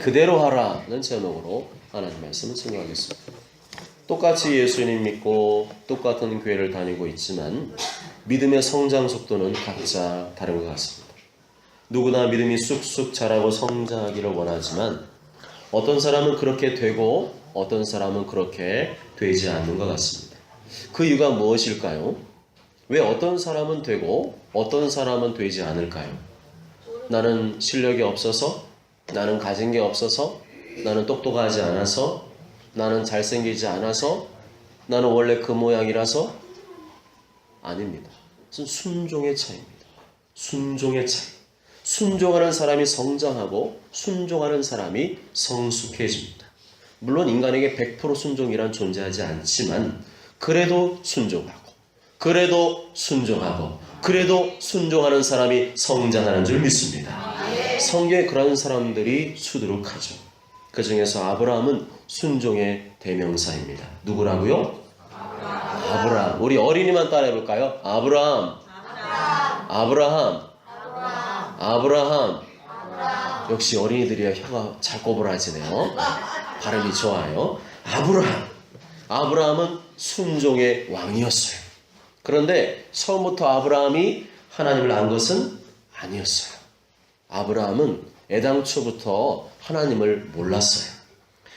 그대로 하라는 제목으로 하나님 말씀을 증거하겠습니다. 똑같이 예수님 믿고 똑같은 교회를 다니고 있지만 믿음의 성장 속도는 각자 다른 것 같습니다. 누구나 믿음이 쑥쑥 자라고 성장하기를 원하지만 어떤 사람은 그렇게 되고 어떤 사람은 그렇게 되지 않는 것 같습니다. 그 이유가 무엇일까요? 왜 어떤 사람은 되고 어떤 사람은 되지 않을까요? 나는 실력이 없어서, 나는 가진 게 없어서, 나는 똑똑하지 않아서, 나는 잘생기지 않아서, 나는 원래 그 모양이라서? 아닙니다. 그것은 순종의 차이입니다. 순종의 차이. 순종하는 사람이 성장하고 순종하는 사람이 성숙해집니다. 물론 인간에게 100% 순종이란 존재하지 않지만 그래도 순종하고 그래도 순종하고 그래도 순종하는 사람이 성장하는 줄 믿습니다. 성경에 그런 사람들이 수두룩하죠. 그 중에서 아브라함은 순종의 대명사입니다. 누구라고요? 아브라함. 우리 어린이만 따라해볼까요? 아브라함. 역시 어린이들이야 혀가 잘 꼬부라지네요. 발음이 좋아요. 아브라함은 순종의 왕이었어요. 그런데 처음부터 아브라함이 하나님을 안 것은 아니었어요. 아브라함은 애당초부터 하나님을 몰랐어요.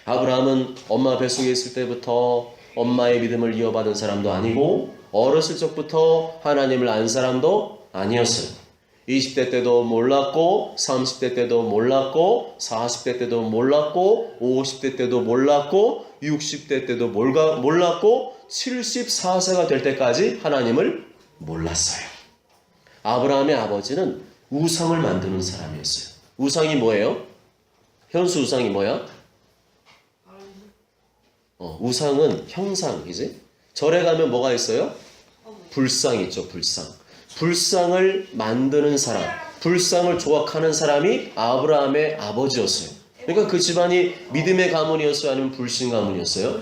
아브라함은 엄마 뱃속에 있을 때부터 엄마의 믿음을 이어받은 사람도 아니고 어렸을 적부터 하나님을 안 사람도 아니었어요. 20대 때도 몰랐고 30대 때도 몰랐고 40대 때도 몰랐고 50대 때도 몰랐고 60대 때도 몰랐고 74세가 될 때까지 하나님을 몰랐어요. 아브라함의 아버지는 우상을 만드는 사람이었어요. 우상이 뭐예요? 현수 우상이 뭐야? 우상은 형상이지. 절에 가면 뭐가 있어요? 불상 있죠. 불상을 만드는 사람, 불상을 조각하는 사람이 아브라함의 아버지였어요. 그러니까 그 집안이 믿음의 가문이었어요? 아니면 불신 가문이었어요?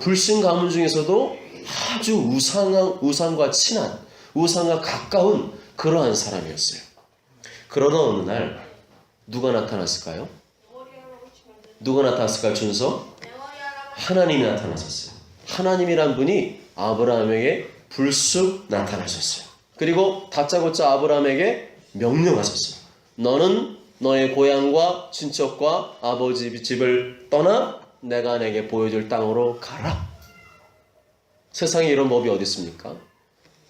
불신 가문 중에서도 아주 우상과 친한, 우상과 가까운 그러한 사람이었어요. 그러던 어느 날 누가 나타났을까요? 누가 나타났을까요? 준서? 하나님이 나타나셨어요. 하나님이란 분이 아브라함에게 불쑥 나타나셨어요. 그리고 다짜고짜 아브라함에게 명령하셨어요. 너는 너의 고향과 친척과 아버지 집을 떠나 내가 내게 보여줄 땅으로 가라. 세상에 이런 법이 어디 있습니까?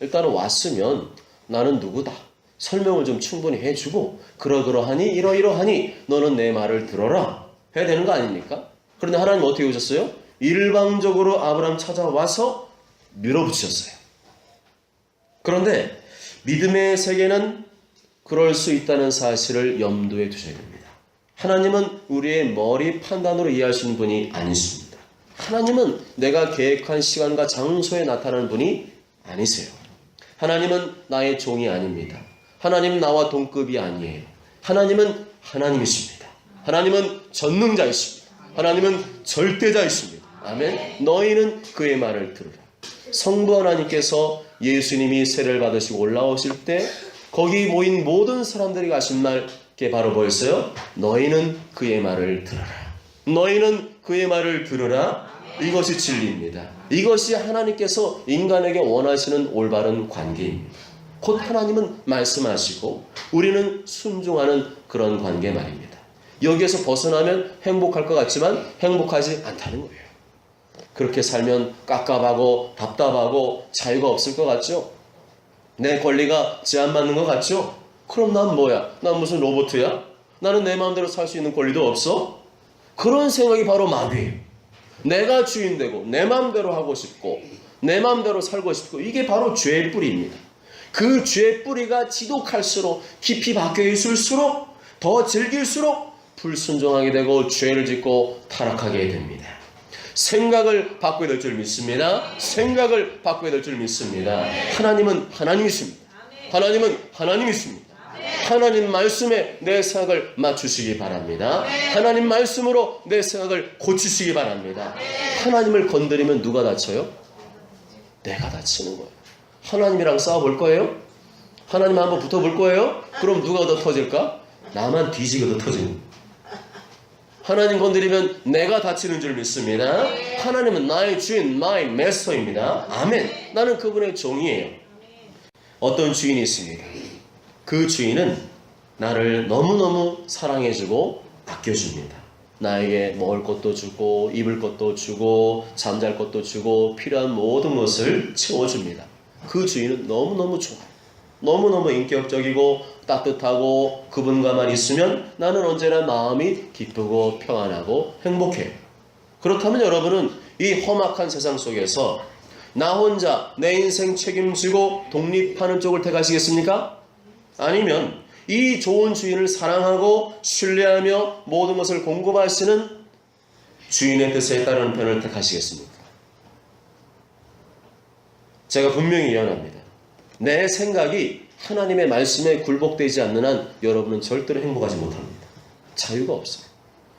일단은 왔으면 나는 누구다. 설명을 좀 충분히 해주고 그러하니 이러이러하니 너는 내 말을 들어라. 해야 되는 거 아닙니까? 그런데 하나님 어떻게 오셨어요? 일방적으로 아브라함 찾아와서 밀어붙이셨어요. 그런데 믿음의 세계는 그럴 수 있다는 사실을 염두에 두셔야 됩니다. 하나님은 우리의 머리 판단으로 이해하시는 분이 아니십니다. 하나님은 내가 계획한 시간과 장소에 나타나는 분이 아니세요. 하나님은 나의 종이 아닙니다. 하나님은 나와 동급이 아니에요. 하나님은 하나님이십니다. 하나님은 전능자이십니다. 하나님은 절대자이십니다. 아멘. 너희는 그의 말을 들으라. 성부 하나님께서 예수님이 세례를 받으시고 올라오실 때 거기 모인 모든 사람들이 하신 말께 바로 뭐였어요? 너희는 그의 말을 들어라. 너희는 그의 말을 들으라. 이것이 진리입니다. 이것이 하나님께서 인간에게 원하시는 올바른 관계입니다. 곧 하나님은 말씀하시고 우리는 순종하는 그런 관계 말입니다. 여기에서 벗어나면 행복할 것 같지만 행복하지 않다는 거예요. 그렇게 살면 깝깝하고 답답하고 자유가 없을 것 같죠? 내 권리가 제한받는 것 같죠? 그럼 난 뭐야? 난 무슨 로봇이야? 나는 내 마음대로 살 수 있는 권리도 없어? 그런 생각이 바로 마귀예요. 내가 주인되고 내 마음대로 하고 싶고 내 마음대로 살고 싶고 이게 바로 죄의 뿌리입니다. 그 죄의 뿌리가 지독할수록 깊이 박혀 있을수록 더 즐길수록 불순종하게 되고 죄를 짓고 타락하게 됩니다. 생각을 바꿔야 될 줄 믿습니다. 생각을 바꿔야 될 줄 믿습니다. 하나님은 하나님이십니다. 하나님은 하나님이십니다. 하나님 말씀에 내 생각을 맞추시기 바랍니다. 하나님 말씀으로 내 생각을 고치시기 바랍니다. 하나님을 건드리면 누가 다쳐요? 내가 다치는 거예요. 하나님이랑 싸워볼 거예요? 하나님 한번 붙어볼 거예요? 그럼 누가 더 터질까? 나만 뒤지게 더 터지는 거예요. 하나님 건드리면 내가 다치는 줄 믿습니다. 하나님은 나의 주인, my master입니다. 아멘. 나는 그분의 종이에요. 어떤 주인이 있습니다. 그 주인은 나를 너무너무 사랑해주고 아껴줍니다. 나에게 먹을 것도 주고 입을 것도 주고 잠잘 것도 주고 필요한 모든 것을 채워줍니다. 그 주인은 너무너무 좋아요. 너무너무 인격적이고 따뜻하고 그분과만 있으면 나는 언제나 마음이 기쁘고 평안하고 행복해요. 그렇다면 여러분은 이 험악한 세상 속에서 나 혼자 내 인생 책임지고 독립하는 쪽을 택하시겠습니까? 아니면 이 좋은 주인을 사랑하고 신뢰하며 모든 것을 공급하시는 주인의 뜻에 따르는 편을 택하시겠습니까? 제가 분명히 예언합니다. 내 생각이 하나님의 말씀에 굴복되지 않는 한 여러분은 절대로 행복하지 못합니다. 자유가 없어요.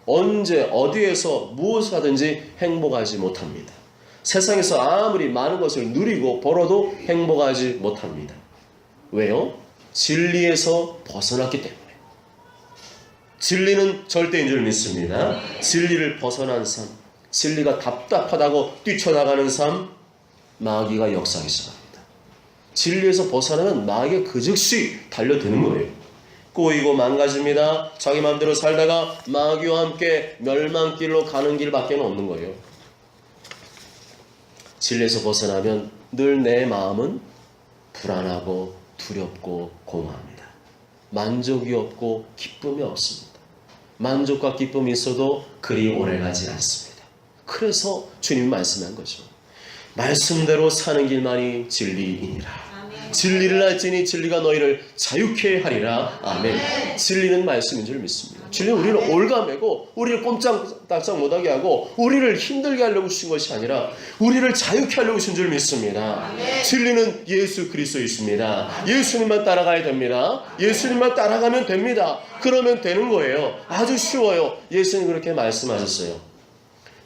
언제 어디에서 무엇을 하든지 행복하지 못합니다. 세상에서 아무리 많은 것을 누리고 벌어도 행복하지 못합니다. 왜요? 진리에서 벗어났기 때문에. 진리는 절대인 줄 믿습니다. 진리를 벗어난 삶, 진리가 답답하다고 뛰쳐나가는 삶, 마귀가 역사하기 시작합니다. 진리에서 벗어나면 마귀가 그 즉시 달려드는 거예요. 꼬이고 망가집니다. 자기 마음대로 살다가 마귀와 함께 멸망길로 가는 길밖에 없는 거예요. 진리에서 벗어나면 늘 내 마음은 불안하고 두렵고 공허합니다. 만족이 없고 기쁨이 없습니다. 만족과 기쁨이 있어도 그리 오래가지 않습니다. 그래서 주님이 말씀한 거죠. 말씀대로 사는 길만이 진리이니라. 진리를 알지니 진리가 너희를 자유케 하리라. 아멘. 진리는 말씀인 줄 믿습니다. 진리는 우리를 올가매고 우리를 꼼짝달싹 못하게 하고 우리를 힘들게 하려고 주신 것이 아니라 우리를 자유케 하려고 주신 줄 믿습니다. 진리는 예수 그리스도이십니다. 예수님만 따라가야 됩니다. 예수님만 따라가면 됩니다. 그러면 되는 거예요. 아주 쉬워요. 예수님 그렇게 말씀하셨어요.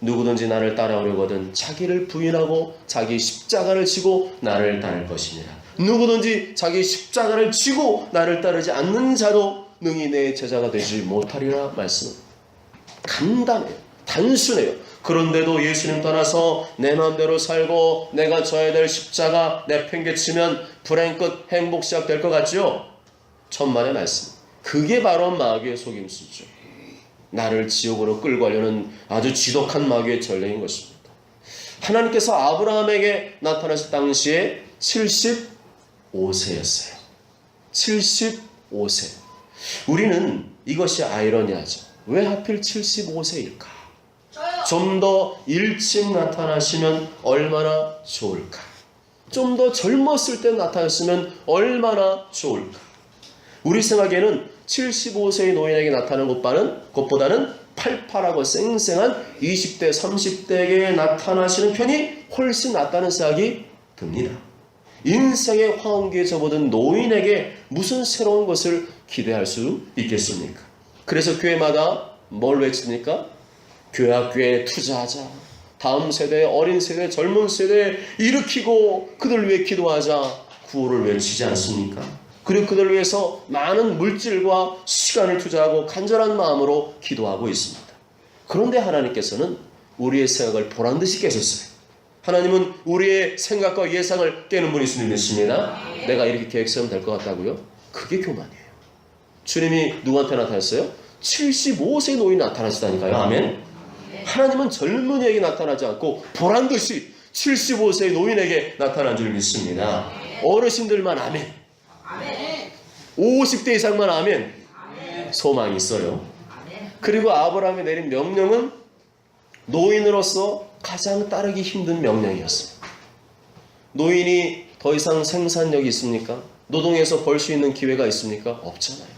누구든지 나를 따라오려거든 자기를 부인하고 자기 십자가를 지고 나를 따를 것이니라. 누구든지 자기 십자가를 지고 나를 따르지 않는 자도 능히 내 제자가 되지 못하리라 말씀. 간단해요. 단순해요. 그런데도 예수님 떠나서 내 마음대로 살고 내가 져야 될 십자가 내팽개치면 불행 끝 행복 시작될 것 같죠? 천만의 말씀. 그게 바로 마귀의 속임수죠. 나를 지옥으로 끌고 가려는 아주 지독한 마귀의 전략인 것입니다. 하나님께서 아브라함에게 나타나실 당시에 75세였어요. 75세. 우리는 이것이 아이러니하죠. 왜 하필 75세일까? 좀 더 일찍 나타나시면 얼마나 좋을까? 좀 더 젊었을 때 나타났으면 얼마나 좋을까? 우리 생각에는 75세의 노인에게 나타나는 것보다는 팔팔하고 쌩쌩한 20대, 30대에게 나타나시는 편이 훨씬 낫다는 생각이 듭니다. 인생의 화엄기에 접어든 노인에게 무슨 새로운 것을 기대할 수 있겠습니까? 그래서 교회마다 뭘 외칩니까? 교회학교에 투자하자. 다음 세대, 어린 세대, 젊은 세대 일으키고 그들 위해 기도하자. 구호를 외치지 않습니까? 그리고 그들을 위해서 많은 물질과 시간을 투자하고 간절한 마음으로 기도하고 있습니다. 그런데 하나님께서는 우리의 생각을 보란듯이 깨셨어요. 하나님은 우리의 생각과 예상을 깨는 분이신 줄 믿습니다. 내가 이렇게 계획 세우면 될 것 같다고요? 그게 교만이에요. 주님이 누구한테 나타났어요? 75세 노인이 나타나시다니까요. 아멘. 하나님은 젊은이에게 나타나지 않고 보란듯이 75세 노인에게 나타난 줄 믿습니다. 어르신들만 아멘. 50대 이상만 아멘. 소망이 있어요. 그리고 아브라함이 내린 명령은 노인으로서 가장 따르기 힘든 명령이었습니다. 노인이 더 이상 생산력이 있습니까? 노동해서 벌 수 있는 기회가 있습니까? 없잖아요.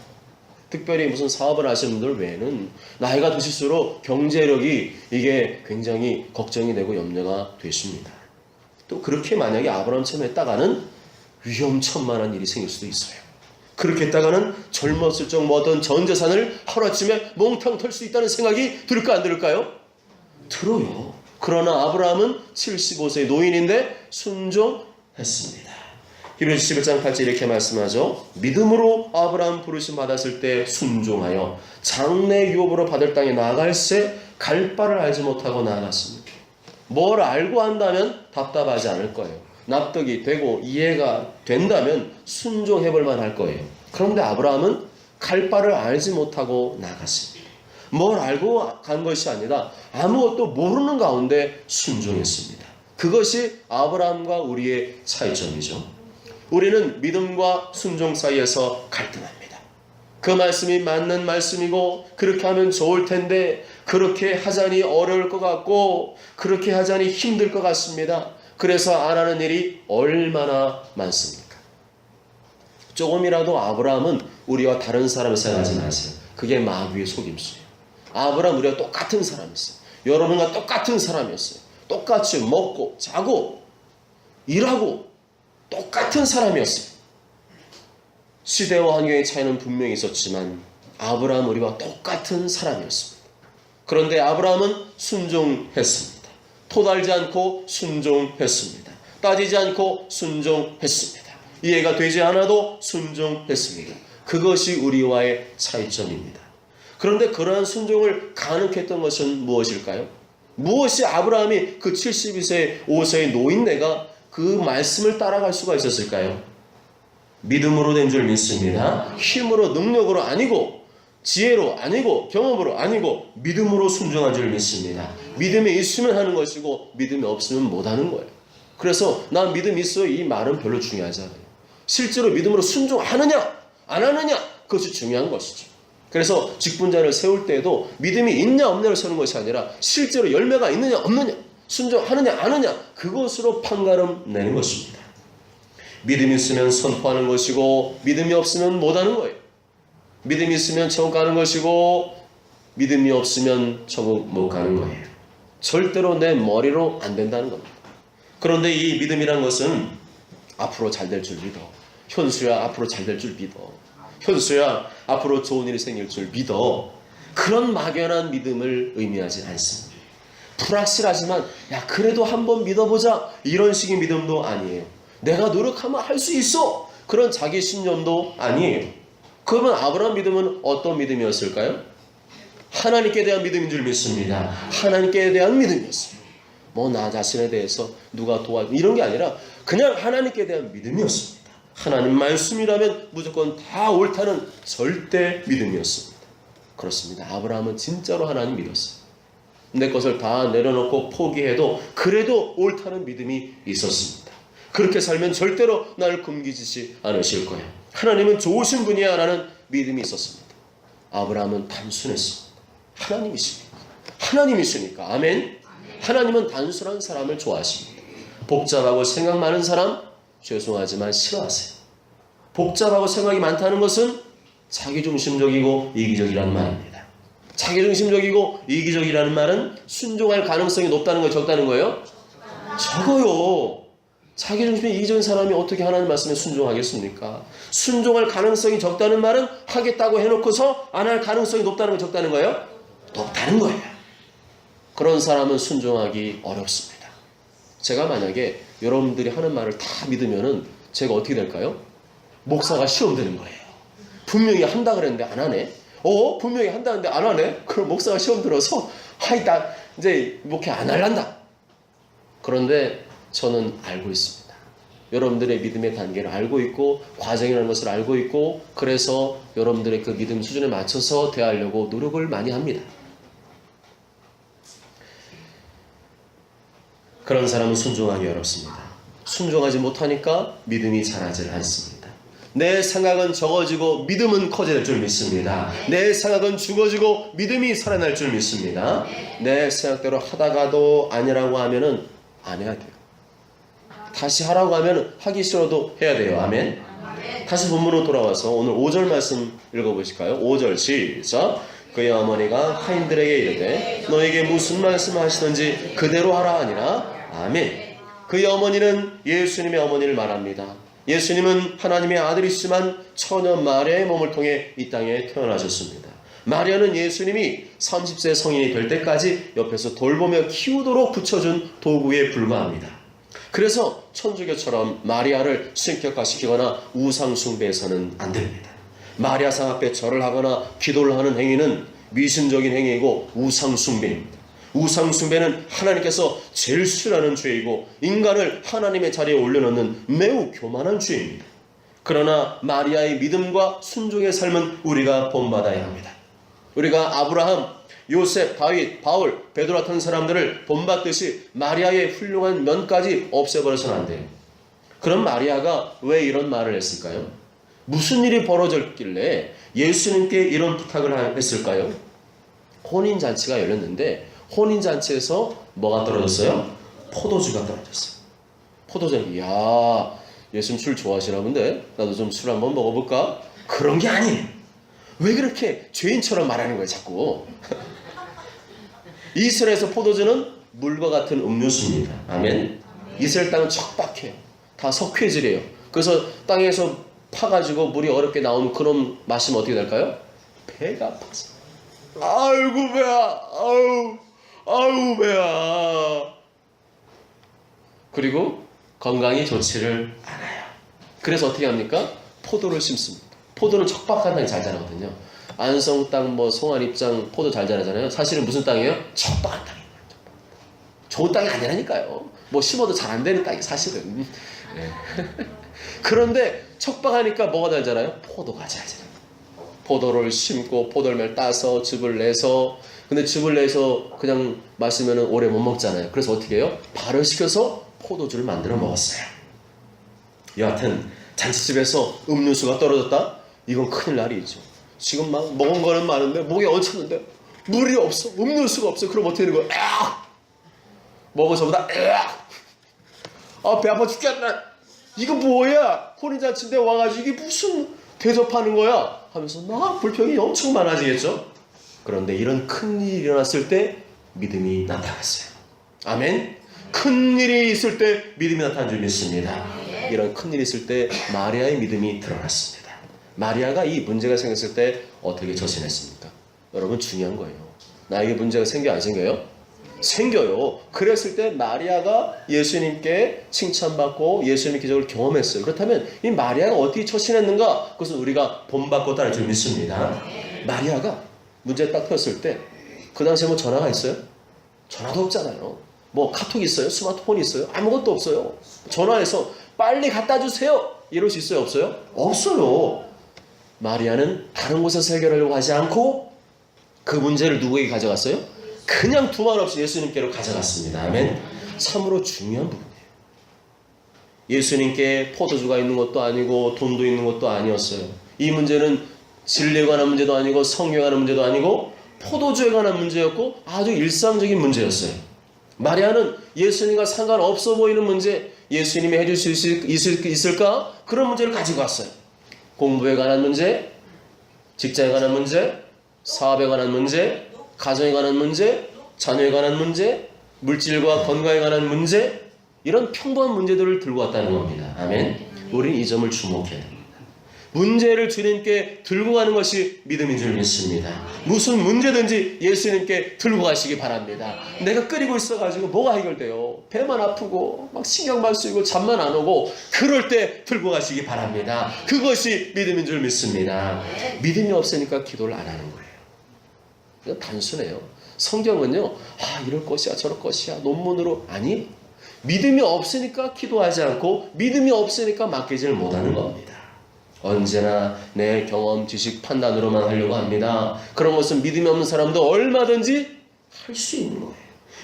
특별히 무슨 사업을 하시는 분들 외에는 나이가 드실수록 경제력이 이게 굉장히 걱정이 되고 염려가 되십니다. 또 그렇게 만약에 아브라함처럼 했다가는 위험천만한 일이 생길 수도 있어요. 그렇게 했다가는 젊었을 적 모든 전 재산을 하루아침에 몽땅 털 수 있다는 생각이 들을까 안 들을까요? 들어요. 그러나 아브라함은 75세의 노인인데 순종했습니다. 히브리서 11장 8절 이렇게 말씀하죠. 믿음으로 아브라함 부르심 받았을 때 순종하여 장래 유업으로 받을 땅에 나아갈새 갈 바를 알지 못하고 나아갔습니다. 뭘 알고 한다면 답답하지 않을 거예요. 납득이 되고 이해가 된다면 순종해볼 만할 거예요. 그런데 아브라함은 갈 바를 알지 못하고 나갔습니다. 뭘 알고 간 것이 아니라 아무것도 모르는 가운데 순종했습니다. 그것이 아브라함과 우리의 차이점이죠. 우리는 믿음과 순종 사이에서 갈등합니다. 그 말씀이 맞는 말씀이고 그렇게 하면 좋을 텐데 그렇게 하자니 어려울 것 같고 그렇게 하자니 힘들 것 같습니다. 그래서 안 하는 일이 얼마나 많습니까? 조금이라도 아브라함은 우리와 다른 사람을 생각하지 마세요. 그게 마귀의 속임수예요. 아브라함 우리와 똑같은 사람이었어요. 여러분과 똑같은 사람이었어요. 똑같이 먹고 자고 일하고 똑같은 사람이었어요. 시대와 환경의 차이는 분명히 있었지만 아브라함 우리와 똑같은 사람이었습니다. 그런데 아브라함은 순종했습니다. 토달지 않고 순종했습니다. 따지지 않고 순종했습니다. 이해가 되지 않아도 순종했습니다. 그것이 우리와의 차이점입니다. 그런데 그러한 순종을 가능케 했던 것은 무엇일까요? 무엇이 아브라함이 그 72세 5세의 노인네가 그 말씀을 따라갈 수가 있었을까요? 믿음으로 된 줄 믿습니다. 힘으로 능력으로 아니고 지혜로 아니고 경험으로 아니고 믿음으로 순종한 줄 믿습니다. 믿음이 있으면 하는 것이고 믿음이 없으면 못하는 거예요. 그래서 난 믿음이 있어요. 이 말은 별로 중요하지 않아요. 실제로 믿음으로 순종하느냐 안 하느냐 그것이 중요한 것이죠. 그래서 직분자를 세울 때에도 믿음이 있냐 없냐를 세우는 것이 아니라 실제로 열매가 있느냐 없느냐 순종하느냐 안 하느냐 그것으로 판가름 내는 것입니다. 믿음이 있으면 선포하는 것이고 믿음이 없으면 못하는 거예요. 믿음이 있으면 천국 가는 것이고 믿음이 없으면 천국 못 가는 거예요. 절대로 내 머리로 안 된다는 겁니다. 그런데 이 믿음이란 것은 앞으로 잘 될 줄 믿어. 현수야 앞으로 잘 될 줄 믿어. 현수야 앞으로 좋은 일이 생길 줄 믿어. 그런 막연한 믿음을 의미하지 않습니다. 불확실하지만 야 그래도 한번 믿어보자 이런 식의 믿음도 아니에요. 내가 노력하면 할 수 있어 그런 자기 신념도 아니에요. 그러면 아브라함 믿음은 어떤 믿음이었을까요? 하나님께 대한 믿음인 줄 믿습니다. 하나님께 대한 믿음이었어요. 뭐 나 자신에 대해서 누가 도와줘 이런 게 아니라 그냥 하나님께 대한 믿음이었습니다. 하나님 말씀이라면 무조건 다 옳다는 절대 믿음이었습니다. 그렇습니다. 아브라함은 진짜로 하나님 믿었어요. 내 것을 다 내려놓고 포기해도 그래도 옳다는 믿음이 있었습니다. 그렇게 살면 절대로 나를 굶기지 않으실 거예요. 하나님은 좋으신 분이야 라는 믿음이 있었습니다. 아브라함은 단순했습니다. 하나님이시니까. 하나님이시니까. 아멘. 하나님은 단순한 사람을 좋아하십니다. 복잡하고 생각 많은 사람 죄송하지만 싫어하세요. 복잡하고 생각이 많다는 것은 자기중심적이고 이기적이라는 말입니다. 자기중심적이고 이기적이라는 말은 순종할 가능성이 높다는 거예요? 적다는 거예요? 적어요. 자기중심이 이기적인 사람이 어떻게 하나님 말씀에 순종하겠습니까? 순종할 가능성이 적다는 말은 하겠다고 해놓고서 안 할 가능성이 높다는 거 적다는 거예요? 높다는 거예요. 그런 사람은 순종하기 어렵습니다. 제가 만약에 여러분들이 하는 말을 다 믿으면은 제가 어떻게 될까요? 목사가 시험 되는 거예요. 분명히 한다 그랬는데 안 하네. 분명히 한다는데 안 하네. 그럼 목사가 시험 들어서 나 이제 목회 안 할란다. 그런데 저는 알고 있습니다. 여러분들의 믿음의 단계를 알고 있고 과정이라는 것을 알고 있고 그래서 여러분들의 그 믿음 수준에 맞춰서 대하려고 노력을 많이 합니다. 그런 사람은 순종하기 어렵습니다. 순종하지 못하니까 믿음이 자라질 않습니다. 내 생각은 적어지고 믿음은 커질 줄 믿습니다. 내 생각은 죽어지고 믿음이 살아날 줄 믿습니다. 내 생각대로 하다가도 아니라고 하면은 안 해야 돼요. 다시 하라고 하면 하기 싫어도 해야 돼요. 아멘. 다시 본문으로 돌아와서 오늘 5절 말씀 읽어보실까요? 5절 시작. 그의 어머니가 하인들에게 이르되 너에게 무슨 말씀 하시든지 그대로 하라 하니라. 아멘. 그의 어머니는 예수님의 어머니를 말합니다. 예수님은 하나님의 아들이시지만 처녀 마리아의 몸을 통해 이 땅에 태어나셨습니다. 마리아는 예수님이 30세 성인이 될 때까지 옆에서 돌보며 키우도록 붙여준 도구에 불과합니다. 그래서 천주교처럼 마리아를 신격화시키거나 우상숭배해서는 안 됩니다. 마리아상 앞에 절을 하거나 기도를 하는 행위는 미신적인 행위이고 우상숭배입니다. 우상숭배는 하나님께서 제일 싫어하는 죄이고 인간을 하나님의 자리에 올려놓는 매우 교만한 죄입니다. 그러나 마리아의 믿음과 순종의 삶은 우리가 본받아야 합니다. 우리가 아브라함, 요셉, 다윗, 바울, 베드로 같은 사람들을 본받듯이 마리아의 훌륭한 면까지 없애버려서는 안 돼요. 그럼 마리아가 왜 이런 말을 했을까요? 무슨 일이 벌어졌길래 예수님께 이런 부탁을 했을까요? 혼인잔치가 열렸는데 혼인잔치에서 뭐가 떨어졌어요? 포도주가 떨어졌어요. 포도주. 이야, 예수님 술 좋아하시나 본데 나도 좀 술 한번 먹어볼까? 그런 게 아니에요. 왜 그렇게 죄인처럼 말하는 거예요 자꾸. 이스라엘에서 포도주는 물과 같은 음료수입니다. 아멘. 이스라엘 땅은 척박해요. 다 석회질이에요. 그래서 땅에서 파가지고 물이 어렵게 나오면 그런 마시면 어떻게 될까요? 배가 아파서. 아이고 배야. 아우 배야. 그리고 건강이 좋지를 않아요. 그래서 어떻게 합니까? 포도를 심습니다. 포도는 척박한 땅이 잘 자라거든요. 안성 땅, 송안 입장 포도 잘 자라잖아요. 사실은 무슨 땅이에요? 척박한 땅이에요. 좋은 땅이 아니라니까요. 심어도 잘 안 되는 땅이 사실은. 네. 그런데 척박하니까 뭐가 잘 자라요? 포도가 잘 자라요. 포도를 심고 포도를 따서 즙을 내서, 근데 즙을 내서 그냥 마시면 오래 못 먹잖아요. 그래서 어떻게 해요? 발효시켜서 포도주를 만들어 먹었어요. 여하튼 잔치집에서 음료수가 떨어졌다? 이건 큰일 날이죠. 지금 막 먹은 거는 많은데 목에 얹혔는데 물이 없어. 음료수가 없어. 그럼 어떻게 되는 거야? 으악! 먹은 저보다 으악! 배 아파 죽겠네. 이거 뭐야? 혼인잔치인데 와가지고 이게 무슨 대접하는 거야? 하면서 막 불평이 엄청 많아지겠죠? 그런데 이런 큰일이 일어났을 때 믿음이 나타났어요. 아멘. 큰일이 있을 때 믿음이 나타난 줄 믿습니다. 이런 큰일이 있을 때 마리아의 믿음이 드러났습니다. 마리아가 이 문제가 생겼을 때 어떻게 처신했습니까? 여러분 중요한 거예요. 나에게 문제가 생겨 안 생겨요? 생겨요. 그랬을 때 마리아가 예수님께 칭찬받고 예수님의 기적을 경험했어요. 그렇다면 이 마리아가 어떻게 처신했는가? 그것은 우리가 본받고 따를 줄 믿습니다. 마리아가 문제 딱 폈을 때 그 당시에 전화가 있어요? 전화도 없잖아요. 카톡이 있어요? 스마트폰이 있어요? 아무것도 없어요. 전화해서 빨리 갖다 주세요. 이럴 수 있어요? 없어요? 없어요. 마리아는 다른 곳에서 해결하려고 하지 않고 그 문제를 누구에게 가져갔어요? 그냥 두말 없이 예수님께로 가져갔습니다. 아멘. 참으로 중요한 부분이에요. 예수님께 포도주가 있는 것도 아니고 돈도 있는 것도 아니었어요. 이 문제는 진리에 관한 문제도 아니고 성경에 관한 문제도 아니고 포도주에 관한 문제였고 아주 일상적인 문제였어요. 마리아는 예수님과 상관없어 보이는 문제, 예수님이 해줄 수 있을까? 그런 문제를 가지고 왔어요. 공부에 관한 문제, 직장에 관한 문제, 사업에 관한 문제, 가정에 관한 문제, 자녀에 관한 문제, 물질과 건강에 관한 문제, 이런 평범한 문제들을 들고 왔다는 겁니다. 아멘. 우리는 이 점을 주목해야 됩니다. 문제를 주님께 들고 가는 것이 믿음인 줄 믿습니다. 무슨 문제든지 예수님께 들고 가시기 바랍니다. 내가 끓이고 있어가지고 뭐가 해결돼요? 배만 아프고 막 신경만 쓰이고 잠만 안 오고 그럴 때 들고 가시기 바랍니다. 그것이 믿음인 줄 믿습니다. 믿음이 없으니까 기도를 안 하는 거예요. 그냥 단순해요. 성경은요, 이럴 것이야 저럴 것이야 논문으로 아니, 믿음이 없으니까 기도하지 않고 믿음이 없으니까 맡기지를 못하는 겁니다. 언제나 내 경험, 지식, 판단으로만 하려고 합니다. 그런 것은 믿음이 없는 사람도 얼마든지 할 수 있는 거예요.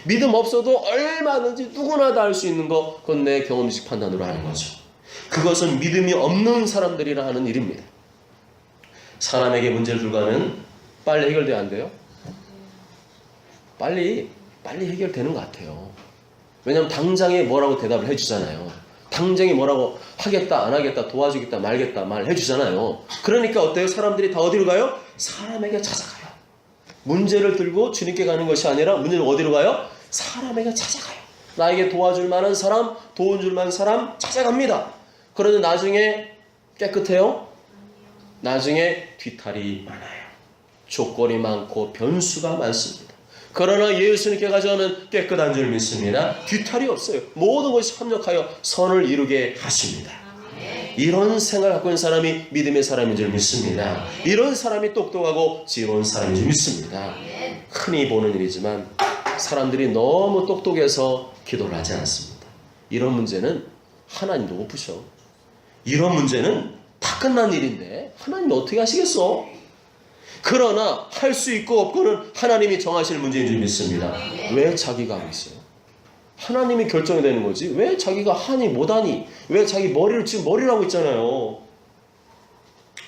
믿음 없어도 얼마든지 누구나 다 할 수 있는 거, 그건 내 경험, 지식, 판단으로 하는 거죠. 그것은 믿음이 없는 사람들이라 하는 일입니다. 사람에게 문제를 들고 가면 빨리 해결돼야 안 돼요? 빨리 해결되는 것 같아요. 왜냐하면 당장에 뭐라고 대답을 해주잖아요. 당장에 뭐라고 하겠다 안 하겠다 도와주겠다 말겠다 말 해주잖아요. 그러니까 어때요? 사람들이 다 어디로 가요? 사람에게 찾아가요. 문제를 들고 주님께 가는 것이 아니라 문제는 어디로 가요? 사람에게 찾아가요. 나에게 도와줄 만한 사람, 도와줄 만한 사람 찾아갑니다. 그런데 나중에 깨끗해요? 나중에 뒤탈이 많아요. 조건이 많고 변수가 많습니다. 그러나 예수님께 가져가면 깨끗한 줄 믿습니다. 뒤탈이 없어요. 모든 것이 합력하여 선을 이루게 하십니다. 이런 생각을 갖고 있는 사람이 믿음의 사람인 줄 믿습니다. 이런 사람이 똑똑하고 지혜로운 사람인 줄 믿습니다. 흔히 보는 일이지만 사람들이 너무 똑똑해서 기도를 하지 않습니다. 이런 문제는 하나님도 못 푸셔. 이런 문제는 다 끝난 일인데 하나님이 어떻게 하시겠어? 그러나 할 수 있고 없고는 하나님이 정하실 문제인 줄 믿습니다. 왜 자기가 하고 있어요? 하나님이 결정이 되는 거지. 왜 자기가 하니 못하니? 왜 자기 머리를 지금 머리를 하고 있잖아요.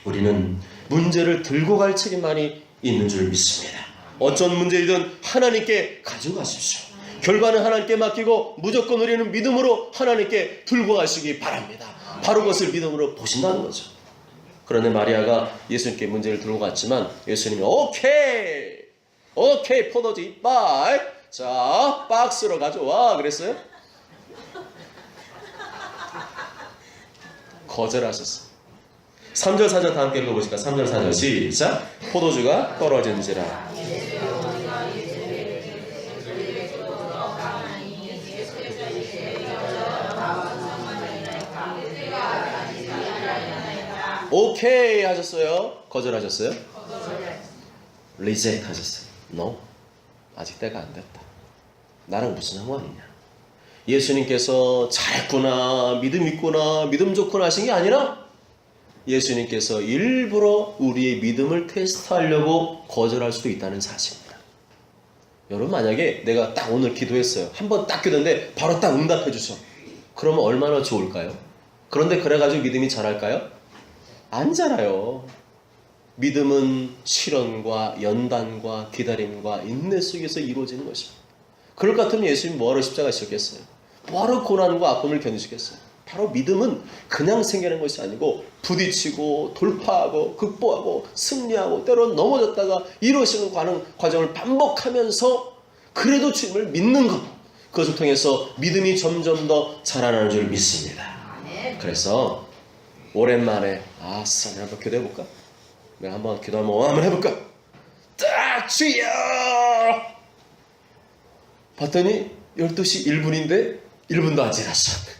우리는 문제를 들고 갈 책임만이 있는 줄 믿습니다. 어떤 문제이든 하나님께 가져가십시오. 결과는 하나님께 맡기고 무조건 우리는 믿음으로 하나님께 들고 가시기 바랍니다. 바로 그것을 믿음으로 보신다는 거죠. 그런데 마리아가 예수님께 문제를 들고 갔지만 예수님이 오케이 포도주 이빨 자 박스로 가져와 그랬어요? 거절하셨어요. 3절 4절 다 함께 읽어보실까? 3절 4절 시작. 포도주가 떨어진지라. 오케이 하셨어요? 거절하셨어요? 리젝트 하셨어요. No. 아직 때가 안 됐다. 나랑 무슨 상관이냐. 예수님께서 잘했구나, 믿음 있구나, 믿음 좋구나 하신 게 아니라 예수님께서 일부러 우리의 믿음을 테스트하려고 거절할 수도 있다는 사실입니다. 여러분 만약에 내가 딱 오늘 기도했어요. 한번 딱 기도했는데 바로 딱 응답해 주셔. 그러면 얼마나 좋을까요? 그런데 그래가지고 믿음이 자랄까요? 안 자라요. 믿음은 실현과 연단과 기다림과 인내 속에서 이루어지는 것입니다. 그럴 것 같으면 예수님이 뭐하러 십자가 지셨겠어요? 뭐하러 고난과 아픔을 견디시겠어요? 바로 믿음은 그냥 생기는 것이 아니고 부딪히고 돌파하고 극복하고 승리하고 때로는 넘어졌다가 이루어지는 과정을 반복하면서 그래도 주님을 믿는 것, 그것을 통해서 믿음이 점점 더 자라나는 줄 믿습니다. 그래서 오랜만에 내가 한번 기도해볼까? 내가 한번 기도 한번 해볼까? 딱 주여! 봤더니 12시 1분인데 1분도 안 지났어.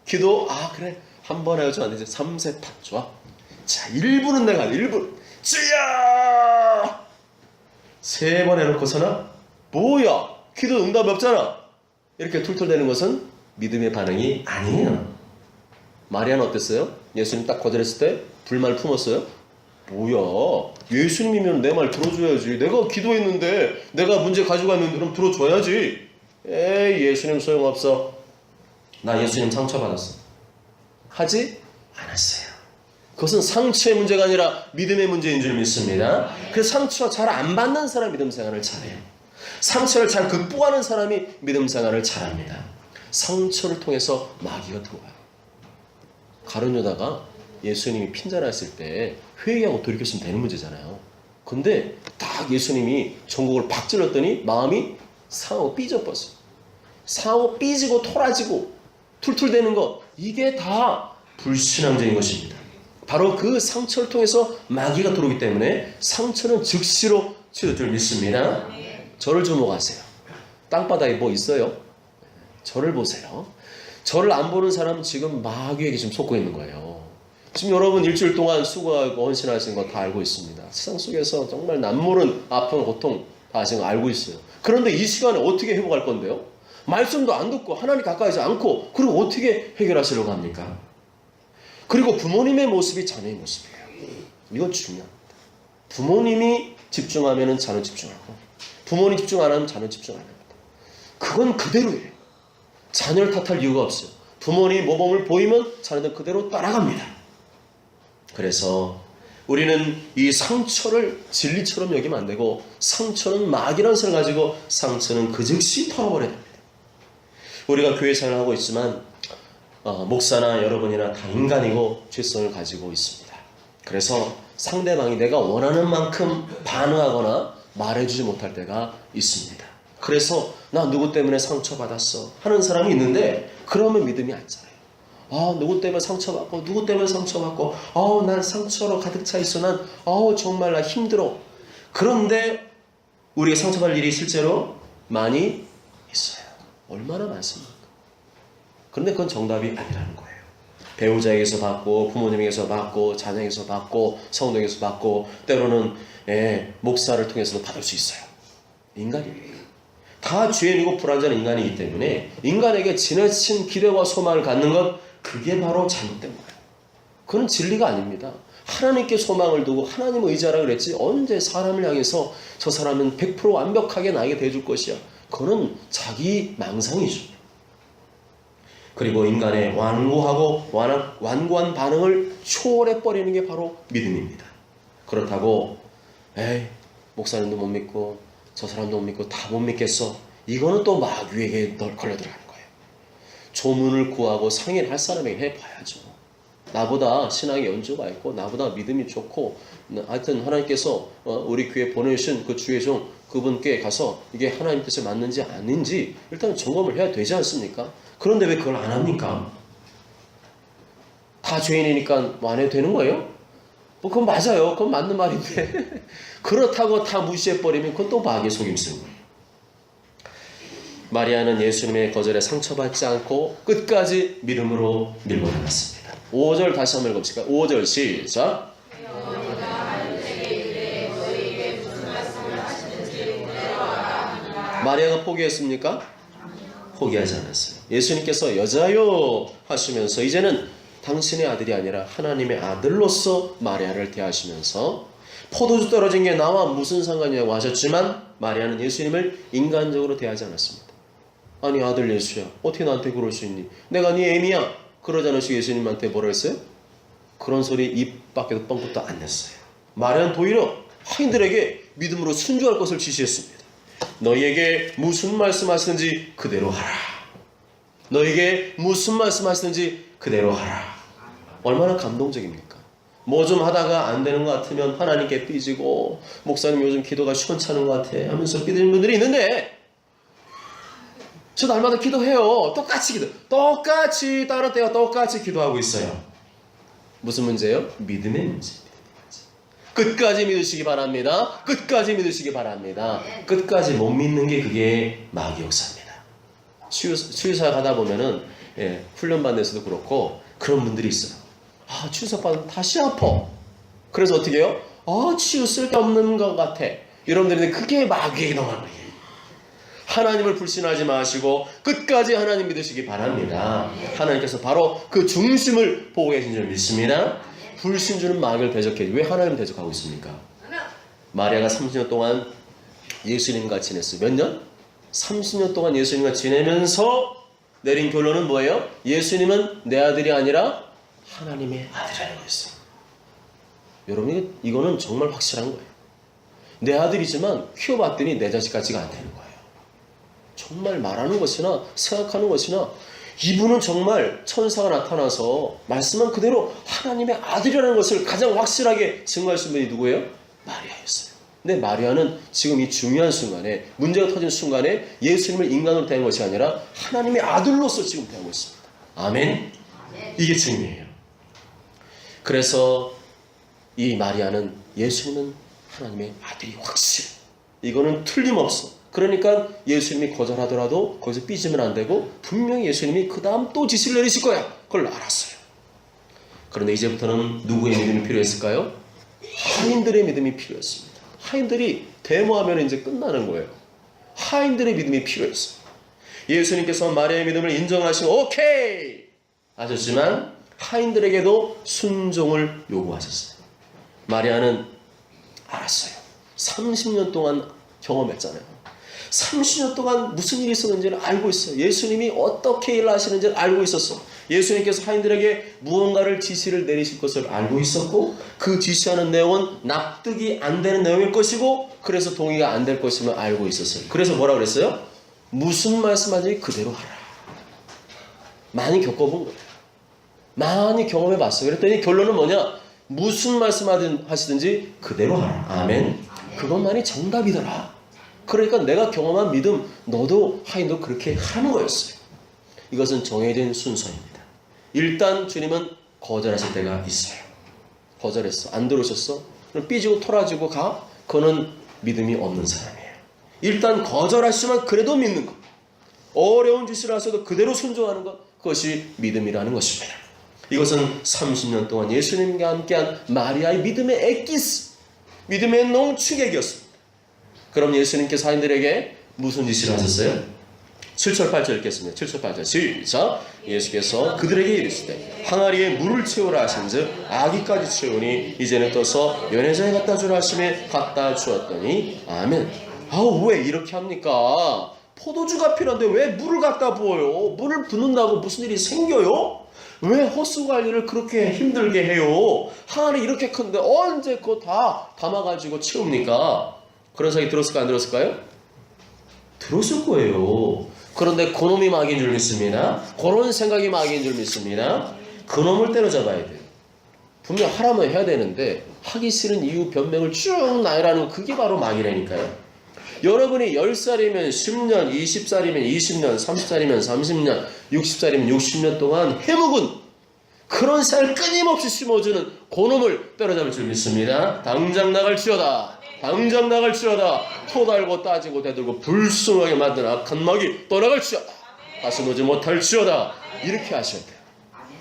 기도 그래 한번 해야죠. 안 되지. 3세판 좋아. 자 1분은 내가 1분 주여! 3번 해놓고서는 뭐야? 기도 응답이 없잖아. 이렇게 툴툴대는 것은 믿음의 반응이 아니에요. 마리아는 어땠어요? 예수님 딱 거절했을 때 불만을 품었어요? 뭐야? 예수님이면 내 말 들어줘야지. 내가 기도했는데 내가 문제 가지고 왔는데 그럼 들어줘야지. 예수님 소용없어. 나 예수님 상처받았어. 하지 않았어요. 그것은 상처의 문제가 아니라 믿음의 문제인 줄 믿습니다. 그래서 상처 잘 안 받는 사람이 믿음 생활을 잘해요. 상처를 잘 극복하는 사람이 믿음 생활을 잘합니다. 상처를 통해서 마귀가 들어와요. 가룟 유다가 예수님이 핀잔했을 때 회개하고 돌이켰으면 되는 문제잖아요. 근데 딱 예수님이 전곡을 팍 찔렀더니 마음이 상하고 삐져버렸어요. 상하고 삐지고 토라지고 툴툴대는 것, 이게 다 불신앙적인 것입니다. 바로 그 상처를 통해서 마귀가 들어오기 때문에 상처는 즉시로 치료될 줄 믿습니다. 저를 주목하세요. 땅바닥에 뭐 있어요? 저를 보세요. 저를 안 보는 사람은 지금 마귀에게 지금 속고 있는 거예요. 지금 여러분 일주일 동안 수고하고 헌신하신 거 다 알고 있습니다. 세상 속에서 정말 남모른 아픔, 고통 다 지금 알고 있어요. 그런데 이 시간에 어떻게 회복할 건데요? 말씀도 안 듣고 하나님 가까이지 않고 그리고 어떻게 해결하시려고 합니까? 그리고 부모님의 모습이 자녀의 모습이에요. 이건 중요합니다. 부모님이 집중하면 자녀 집중하고 부모님 집중 안 하면 자녀 집중 안 합니다. 그건 그대로예요. 자녀를 탓할 이유가 없어요. 부모님이 모범을 보이면 자녀들 그대로 따라갑니다. 그래서 우리는 이 상처를 진리처럼 여기면 안 되고 상처는 마귀라는 것을 가지고 상처는 그 즉시 털어버려야 됩니다. 우리가 교회 생활을 하고 있지만 목사나 여러분이나 다 인간이고 죄성을 가지고 있습니다. 그래서 상대방이 내가 원하는 만큼 반응하거나 말해주지 못할 때가 있습니다. 그래서 나 누구 때문에 상처받았어 하는 사람이 있는데 그러면 믿음이 안 자라요. 누구 때문에 상처받고 누구 때문에 상처받고 난 상처로 가득 차 있어. 난 정말 나 힘들어. 그런데 우리가 상처받을 일이 실제로 많이 있어요. 얼마나 많습니까? 그런데 그건 정답이 아니라는 거예요. 배우자에게서 받고, 부모님에게서 받고, 자녀에게서 받고, 성도에게서 받고, 때로는 목사를 통해서도 받을 수 있어요. 인간이에요. 다 죄인이고 불완전한 인간이기 때문에 인간에게 지나친 기대와 소망을 갖는 것, 그게 바로 잘못된 거예요. 그건 진리가 아닙니다. 하나님께 소망을 두고 하나님 의지하라 그랬지, 언제 사람을 향해서 저 사람은 100% 완벽하게 나에게 대해줄 것이야, 그거는 자기 망상이죠. 그리고 인간의 완고하고 완고한 반응을 초월해버리는 게 바로 믿음입니다. 그렇다고 목사님도 못 믿고 저 사람도 못 믿고 다 못 믿겠어, 이거는 또 마귀에게 걸려 들어가는 거예요. 조문을 구하고 상의를 할 사람에게 해봐야죠. 나보다 신앙의 연주가 있고 나보다 믿음이 좋고 하여튼 하나님께서 우리 교회에 보내주신 그 주의 종 그분께 가서 이게 하나님 뜻에 맞는지 아닌지 일단 점검을 해야 되지 않습니까? 그런데 왜 그걸 안 합니까? 다 죄인이니까 뭐 안 해도 되는 거예요? 뭐 그건 맞아요. 그건 맞는 말인데 그렇다고 다 무시해버리면 그건 또 마귀의 속임수인 거예요. 마리아는 예수님의 거절에 상처받지 않고 끝까지 믿음으로 밀고 나갔습니다. 5절 다시 한번 읽어봅시다. 5절 시작. 마리아가 포기했습니까? 포기하지 않았어요. 예수님께서 여자요 하시면서 이제는 당신의 아들이 아니라 하나님의 아들로서 마리아를 대하시면서 포도주 떨어진 게 나와 무슨 상관이냐고 하셨지만 마리아는 예수님을 인간적으로 대하지 않았습니다. 아니 아들 예수야, 어떻게 나한테 그럴 수 있니? 내가 네 애미야. 그러지 않으시고 예수님한테 뭐라 했어요? 그런 소리 입 밖에도 뻥끗도 안 냈어요. 마리아는 오히려 하인들에게 믿음으로 순종할 것을 지시했습니다. 너희에게 무슨 말씀하시든지 그대로 하라. 너희에게 무슨 말씀하시든지 그대로 하라. 얼마나 감동적입니까? 뭐 좀 하다가 안 되는 것 같으면 하나님께 삐지고, 목사님 요즘 기도가 시원찮은 것 같아 하면서 삐지는 분들이 있는데, 저 날마다 기도해요. 똑같이 다른 때와 똑같이 기도하고 있어요. 무슨 문제예요? 믿음의 문제입니다. 끝까지 믿으시기 바랍니다. 끝까지 믿으시기 바랍니다. 끝까지 못 믿는 게 그게 마귀 역사입니다. 수의사 가다 보면은 훈련받는 데서도 그렇고 그런 분들이 있어요. 치유사 받으면 다시 아파. 그래서 어떻게 해요? 치유 쓸데없는 것 같아. 여러분들이 그게 마귀에게 넘어가는 거예요. 하나님을 불신하지 마시고 끝까지 하나님 믿으시기 바랍니다. 하나님께서 바로 그 중심을 보고 계신 줄 믿습니다. 불신주는 마귀를 대적해. 왜 하나님을 대적하고 있습니까? 마리아가 30년 동안 예수님과 지냈어요. 몇 년? 30년 동안 예수님과 지내면서 내린 결론은 뭐예요? 예수님은 내 아들이 아니라 하나님의 아들이라는 거였어요. 여러분, 이거는 정말 확실한 거예요. 내 아들이지만 키워봤더니 내 자식 같지가 않다는 거예요. 정말 말하는 것이나 생각하는 것이나 이분은 정말 천사가 나타나서 말씀한 그대로 하나님의 아들이라는 것을 가장 확실하게 증거할 수 있는 분이 누구예요? 마리아였어요. 근데 마리아는 지금 이 중요한 순간에, 문제가 터진 순간에 예수님을 인간으로 대한 것이 아니라 하나님의 아들로서 지금 대하고 있습니다. 아멘? 이게 중요해요. 그래서 이 마리아는 예수님은 하나님의 아들이 확실. 이거는 틀림없어. 그러니까 예수님이 거절하더라도 거기서 삐지면 안 되고 분명히 예수님이 그 다음 또 지시를 내리실 거야. 그걸 알았어요. 그런데 이제부터는 누구의 믿음이 필요했을까요? 하인들의 믿음이 필요했습니다. 하인들이 데모하면 이제 끝나는 거예요. 하인들의 믿음이 필요했어요. 예수님께서 마리아의 믿음을 인정하시고 오케이 하셨지만 하인들에게도 순종을 요구하셨어요. 마리아는 알았어요. 30년 동안 경험했잖아요. 30년 동안 무슨 일이 있었는지를 알고 있어요. 예수님이 어떻게 일을 하시는지를 알고 있었어. 예수님께서 하인들에게 무언가를 지시를 내리실 것을 알고 있었고, 그 지시하는 내용은 납득이 안 되는 내용일 것이고, 그래서 동의가 안 될 것임을 알고 있었어요. 그래서 뭐라고 그랬어요? 무슨 말씀하든지 그대로 하라. 많이 겪어본 거예요. 많이 경험해봤어요. 그랬더니 결론은 뭐냐? 무슨 말씀하시든지 그대로 하라. 아멘. 그것만이 정답이더라. 그러니까 내가 경험한 믿음, 너도 하인도 그렇게 하는 거였어요. 이것은 정해진 순서입니다. 일단 주님은 거절하실 때가 있어요. 거절했어. 안 들어오셨어? 그럼 삐지고 토라지고 가? 그거는 믿음이 없는 사람이에요. 일단 거절하시지만 그래도 믿는 것. 어려운 짓을 하셔도 그대로 순종하는 것. 그것이 믿음이라는 것입니다. 이것은 30년 동안 예수님과 함께한 마리아의 믿음의 엑기스, 믿음의 농축액이었습니다. 그럼 예수님께서 사인들에게 무슨 지시를 하셨어요? 7절 8절 읽겠습니다. 7절 8절 시작. 예수께서 그들에게 이르시되 항아리에 물을 채우라 하신즉 아기까지 채우니 이제는 떠서 연회장에 갖다 주라 하심에 갖다 주었더니 아멘. 아우 왜 이렇게 합니까? 포도주가 필요한데 왜 물을 갖다 부어요? 물을 붓는다고 무슨 일이 생겨요? 왜 호수 관리를 그렇게 힘들게 해요? 항아리 이렇게 큰데 언제 그거 다 담아가지고 채웁니까? 그런 생각이 들었을까 안 들었을까요? 들었을 거예요. 그런데 그놈이 마귀인 줄 믿습니다. 그런 생각이 마귀인 줄 믿습니다. 그놈을 때려잡아야 돼요. 분명 하라면 해야 되는데 하기 싫은 이유 변명을 쭉 나열하는 그게 바로 마귀라니까요. 여러분이 10살이면 10년, 20살이면 20년, 30살이면 30년, 60살이면 60년 동안 해묵은 그런 살 끊임없이 심어주는 그놈을 때려잡을 줄 믿습니다. 당장 나갈지어다. 당장 나갈지어다. 토달고 따지고 대들고 불순하게 만든 악한 마귀 떠나갈지어다. 다시 오지 못할지어다. 이렇게 하셔야 돼요.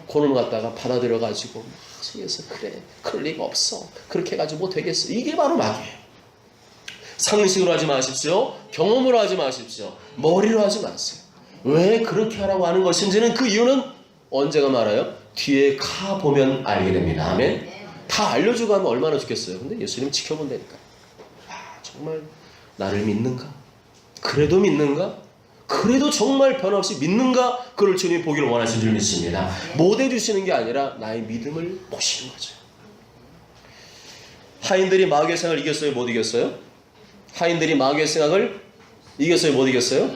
그놈 갖다가 받아들여가지고 속에서 그래 그럴 리가 없어. 그렇게 해가지고 뭐 되겠어. 이게 바로 마귀예요. 상식으로 하지 마십시오. 경험으로 하지 마십시오. 머리로 하지 마세요. 왜 그렇게 하라고 하는 것인지는 그 이유는 언제가 말아요? 뒤에 가 보면 알게 됩니다. 아멘. 다 알려주고 하면 얼마나 좋겠어요. 근데 예수님 지켜본다니까요. 정말 나를 믿는가? 그래도 믿는가? 그래도 정말 변함없이 믿는가? 그걸 주님이 보기를 원하시는 줄 믿습니다. 못 해주시는 게 아니라 나의 믿음을 보시는 거죠. 하인들이 마귀의 생각을 이겼어요? 못 이겼어요? 하인들이 마귀의 생각을 이겼어요? 못 이겼어요?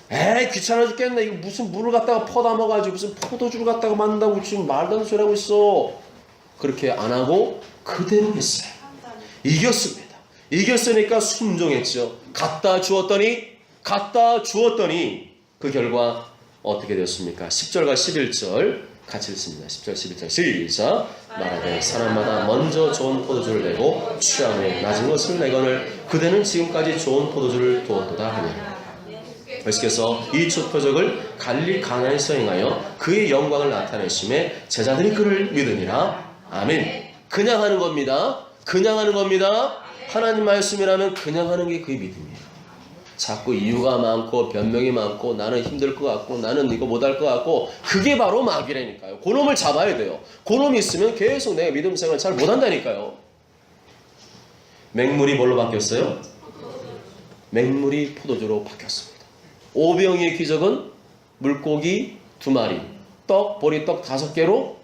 에이 귀찮아 죽겠네. 이거 무슨 물을 갖다가 퍼담아가지고 무슨 포도주를 갖다가 만든다고 지금 말도 안 되는 소리 하고 있어. 그렇게 안 하고 그대로 했어요. 이겼습니다. 이겼으니까 순종했죠. 갖다 주었더니 그 결과 어떻게 되었습니까? 10절과 11절 같이 읽습니다. 10절 11절 시작. 말하되 사람마다 먼저 좋은 포도주를 내고 취한 후에 낮은 것을 내거늘 그대는 지금까지 좋은 포도주를 두었도다 하니 예수께서 이 첫 표적을 갈릴리 가나에서 행하여 그의 영광을 나타내심에 제자들이 그를 믿으니라. 아멘. 그냥 하는 겁니다. 그냥 하는 겁니다. 하나님 말씀이라면 그냥 하는 게 그의 믿음이에요. 자꾸 이유가 많고 변명이 많고 나는 힘들 것 같고 나는 이거 못할 것 같고 그게 바로 마귀라니까요. 그놈을 잡아야 돼요. 그놈이 있으면 계속 내가 믿음 생활을 잘 못한다니까요. 맹물이 뭘로 바뀌었어요? 맹물이 포도주로 바뀌었습니다. 오병이의 기적은 물고기 2마리, 떡, 보리떡 5개로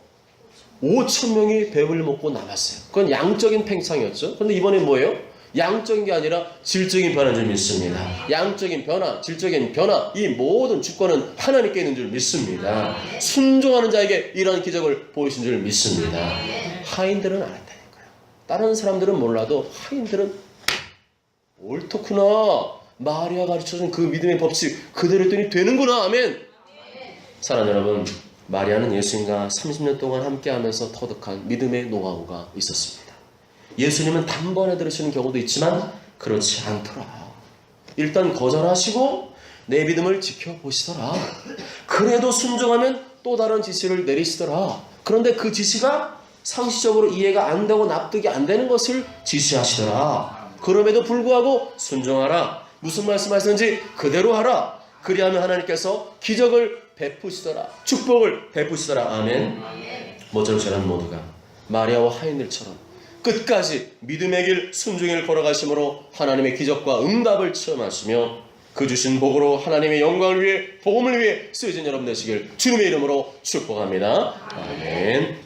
5,000명이 배불리 먹고 남았어요. 그건 양적인 팽창이었죠. 그런데 이번엔 뭐예요? 양적인 게 아니라 질적인 변화인 줄 믿습니다. 양적인 변화, 질적인 변화, 이 모든 주권은 하나님께 있는 줄 믿습니다. 순종하는 자에게 이러한 기적을 보이신 줄 믿습니다. 하인들은 알았다니까요. 다른 사람들은 몰라도 하인들은 옳더구나. 마리아가 가르쳐준 그 믿음의 법칙 그대로 했더니 되는구나. 아멘. 사랑하는 여러분, 마리아는 예수님과 30년 동안 함께하면서 터득한 믿음의 노하우가 있었습니다. 예수님은 단번에 들으시는 경우도 있지만 그렇지 않더라. 일단 거절하시고 내 믿음을 지켜보시더라. 그래도 순종하면 또 다른 지시를 내리시더라. 그런데 그 지시가 상식적으로 이해가 안 되고 납득이 안 되는 것을 지시하시더라. 그럼에도 불구하고 순종하라. 무슨 말씀하시는지 그대로 하라. 그리하면 하나님께서 기적을 베푸시더라. 축복을 베푸시더라. 아멘. 모쪼록 저는 모두가 마리아와 하인들처럼 끝까지 믿음의 길, 순종의 길 걸어가심으로 하나님의 기적과 응답을 체험하시며 그 주신 복으로 하나님의 영광을 위해 복음을 위해 쓰여진 여러분 되시길 주님의 이름으로 축복합니다. 아멘.